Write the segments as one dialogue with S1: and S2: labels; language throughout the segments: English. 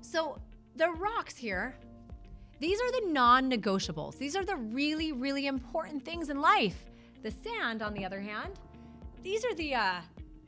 S1: So the rocks here, these are the non-negotiables. These are the really, really important things in life. The sand, on the other hand, these are the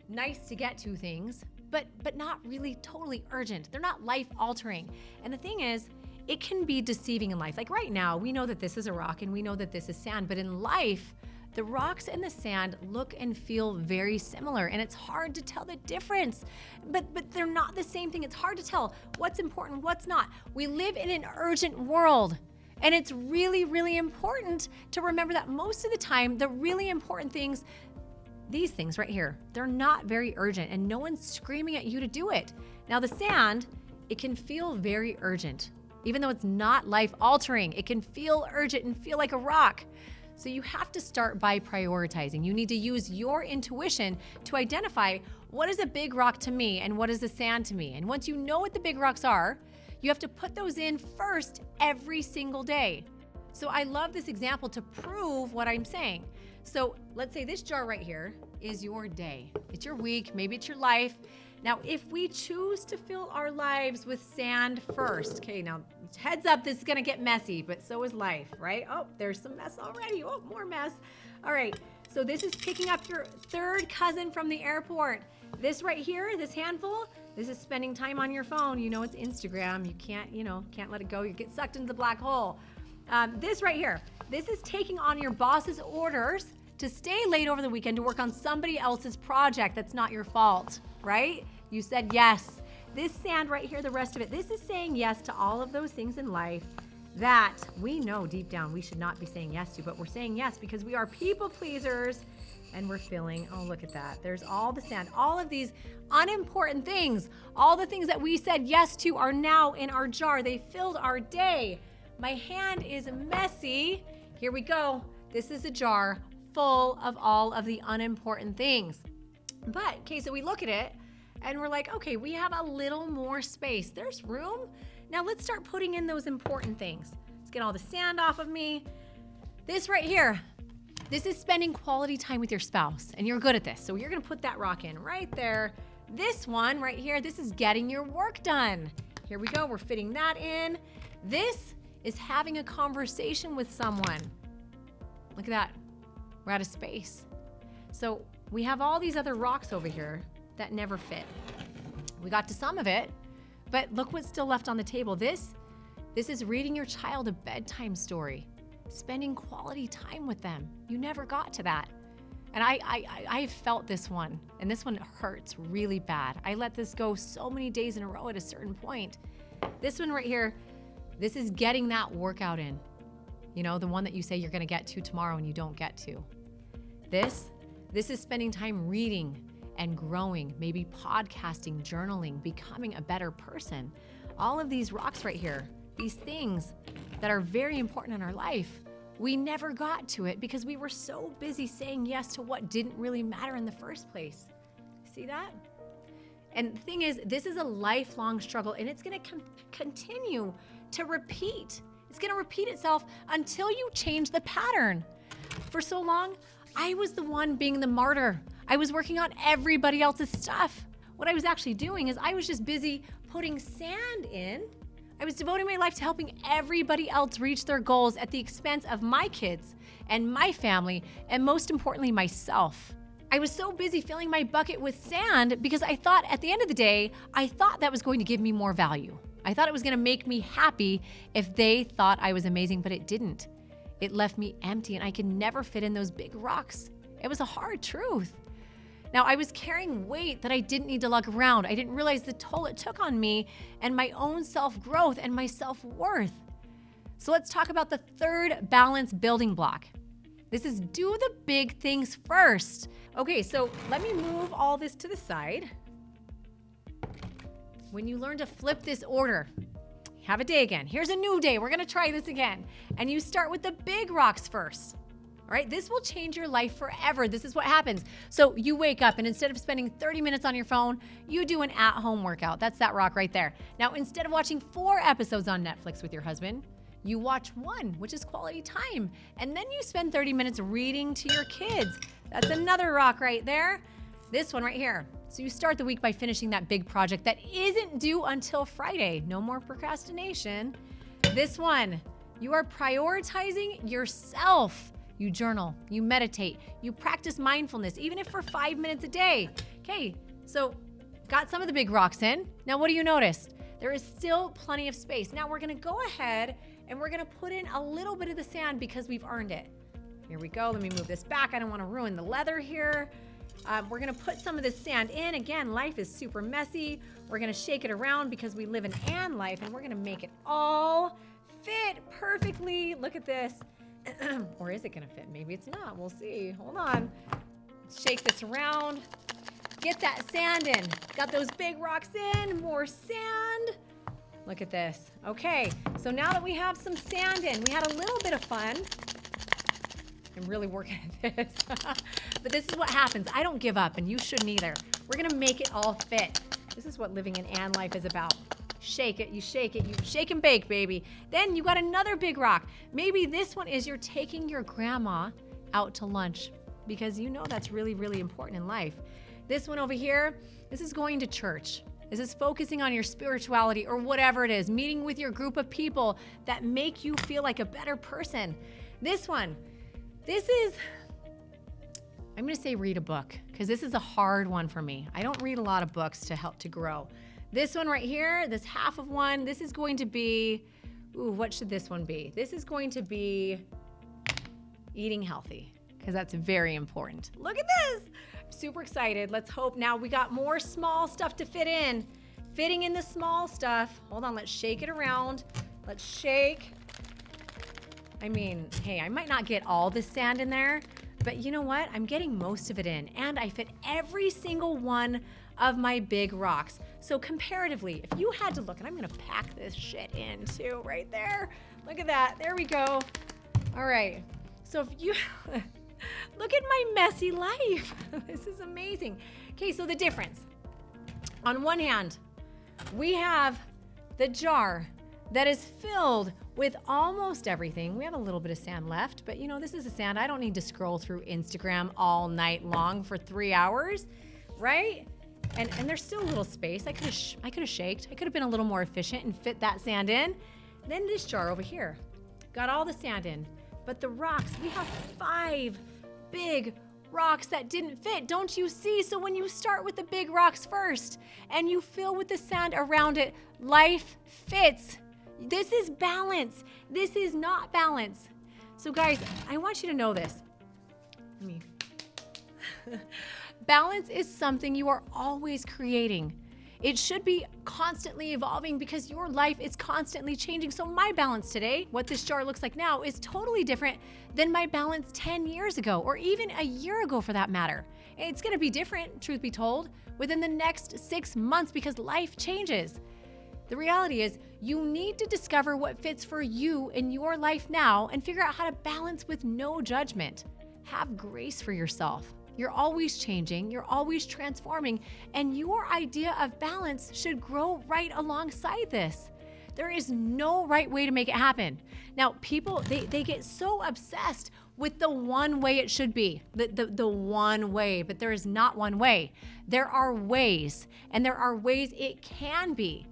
S1: nice to get to things, but not really totally urgent. They're not life-altering. And the thing is, it can be deceiving in life. Like right now, we know that this is a rock and we know that this is sand, but in life, the rocks and the sand look and feel very similar, and it's hard to tell the difference. But they're not the same thing. It's hard to tell what's important, what's not. We live in an urgent world, and it's really, really important to remember that most of the time, the really important things, these things right here, they're not very urgent, and no one's screaming at you to do it. Now, the sand, it can feel very urgent. Even though it's not life-altering, it can feel urgent and feel like a rock. So you have to start by prioritizing. You need to use your intuition to identify what is a big rock to me and what is a sand to me. And once you know what the big rocks are, you have to put those in first every single day. So I love this example to prove what I'm saying. So let's say this jar right here is your day. It's your week, maybe it's your life. Now, if we choose to fill our lives with sand first, okay, now heads up, this is gonna get messy, but so is life, right? Oh, there's some mess already. Oh, more mess. All right, so this is picking up your third cousin from the airport. This right here, this handful, this is spending time on your phone. You know, it's Instagram. You can't let it go. You get sucked into the black hole. This right here, this is taking on your boss's orders to stay late over the weekend to work on somebody else's project that's not your fault, right? You said yes. This sand right here, the rest of it, this is saying yes to all of those things in life that we know deep down we should not be saying yes to, but we're saying yes because we are people pleasers and we're feeling, oh, look at that. There's all the sand, all of these unimportant things, all the things that we said yes to are now in our jar. They filled our day. My hand is messy. Here we go. This is a jar full of all of the unimportant things. But, okay, so we look at it and we're like, okay, we have a little more space. There's room. Now let's start putting in those important things. Let's get all the sand off of me. This right here, this is spending quality time with your spouse, and you're good at this. So you're gonna put that rock in right there. This one right here, this is getting your work done. Here we go, we're fitting that in. This is having a conversation with someone. Look at that, we're out of space. So we have all these other rocks over here that never fit. We got to some of it, but look what's still left on the table. This is reading your child a bedtime story, spending quality time with them. You never got to that. And I felt this one, and this one hurts really bad. I let this go so many days in a row at a certain point. This one right here, this is getting that workout in. You know, the one that you say you're gonna get to tomorrow and you don't get to. This is spending time reading and growing, maybe podcasting, journaling, becoming a better person. All of these rocks right here, these things that are very important in our life, we never got to it because we were so busy saying yes to what didn't really matter in the first place. See that? And the thing is, this is a lifelong struggle, and it's gonna continue to repeat. It's gonna repeat itself until you change the pattern. For so long, I was the one being the martyr. I was working on everybody else's stuff. What I was actually doing is I was just busy putting sand in. I was devoting my life to helping everybody else reach their goals at the expense of my kids and my family, and most importantly, myself. I was so busy filling my bucket with sand because I thought at the end of the day, I thought that was going to give me more value. I thought it was gonna make me happy if they thought I was amazing, but it didn't. It left me empty and I could never fit in those big rocks. It was a hard truth. Now, I was carrying weight that I didn't need to lug around. I didn't realize the toll it took on me and my own self-growth and my self-worth. So let's talk about the third balance building block. This is do the big things first. Okay, so let me move all this to the side. When you learn to flip this order, have a day again. Here's a new day. We're gonna try this again. And you start with the big rocks first. All right, this will change your life forever. This is what happens. So you wake up and instead of spending 30 minutes on your phone, you do an at-home workout. That's that rock right there. Now, instead of watching 4 episodes on Netflix with your husband, you watch 1, which is quality time. And then you spend 30 minutes reading to your kids. That's another rock right there. This one right here, So you start the week by finishing that big project that isn't due until Friday. No more procrastination. This one, you are prioritizing yourself. You journal, you meditate, you practice mindfulness, even if for 5 minutes a day. Okay, so got some of the big rocks in. Now, what do you notice? There is still plenty of space. Now we're gonna go ahead and we're gonna put in a little bit of the sand because we've earned it. Here we go, let me move this back. I don't wanna ruin the leather here. We're gonna put some of this sand in. Again, life is super messy. We're gonna shake it around because we live an and life, and we're gonna make it all fit perfectly. Look at this. Or is it gonna fit? Maybe it's not, we'll see. Hold on. Shake this around. Get that sand in. Got those big rocks in, more sand. Look at this. Okay, so now that we have some sand in, we had a little bit of fun. I'm really working at this. But this is what happens. I don't give up, and you shouldn't either. We're gonna make it all fit. This is what living an and life is about. Shake it, you shake and bake, baby. Then you got another big rock. Maybe this one is you're taking your grandma out to lunch because you know that's really, really important in life. This one over here, this is going to church. This is focusing on your spirituality or whatever it is, meeting with your group of people that make you feel like a better person. This one, this is, I'm gonna say read a book because this is a hard one for me. I don't read a lot of books to help to grow. This one right here, this half of one, this is going to be, what should this one be? This is going to be eating healthy because that's very important. Look at this. I'm super excited. Let's hope now we got more small stuff to fit in. Fitting in the small stuff. Hold on, let's shake it around. Let's shake. I mean, hey, I might not get all the sand in there, but you know what? I'm getting most of it in, and I fit every single one of my big rocks. So comparatively, if you had to look, and I'm gonna pack this shit in too, right there. Look at that, there we go. All right, so if you, look at my messy life. This is amazing. Okay, so the difference. On one hand, we have the jar that is filled with almost everything. We have a little bit of sand left, but you know, this is a sand. I don't need to scroll through Instagram all night long for 3 hours, right? And there's still a little space. I could have shaked. I could have been a little more efficient and fit that sand in. Then this jar over here, got all the sand in. But the rocks, we have 5 big rocks that didn't fit. Don't you see? So when you start with the big rocks first and you fill with the sand around it, life fits. This is balance. This is not balance. So guys, I want you to know this. Balance is something you are always creating. It should be constantly evolving because your life is constantly changing. So my balance today, what this jar looks like now, is totally different than my balance 10 years ago, or even a year ago for that matter. It's gonna be different, truth be told, within the next 6 months because life changes. The reality is you need to discover what fits for you in your life now and figure out how to balance with no judgment. Have grace for yourself. You're always changing, you're always transforming, and your idea of balance should grow right alongside this. There is no right way to make it happen. Now, people, they get so obsessed with the one way it should be, the one way, but there is not one way. There are ways, and there are ways it can be.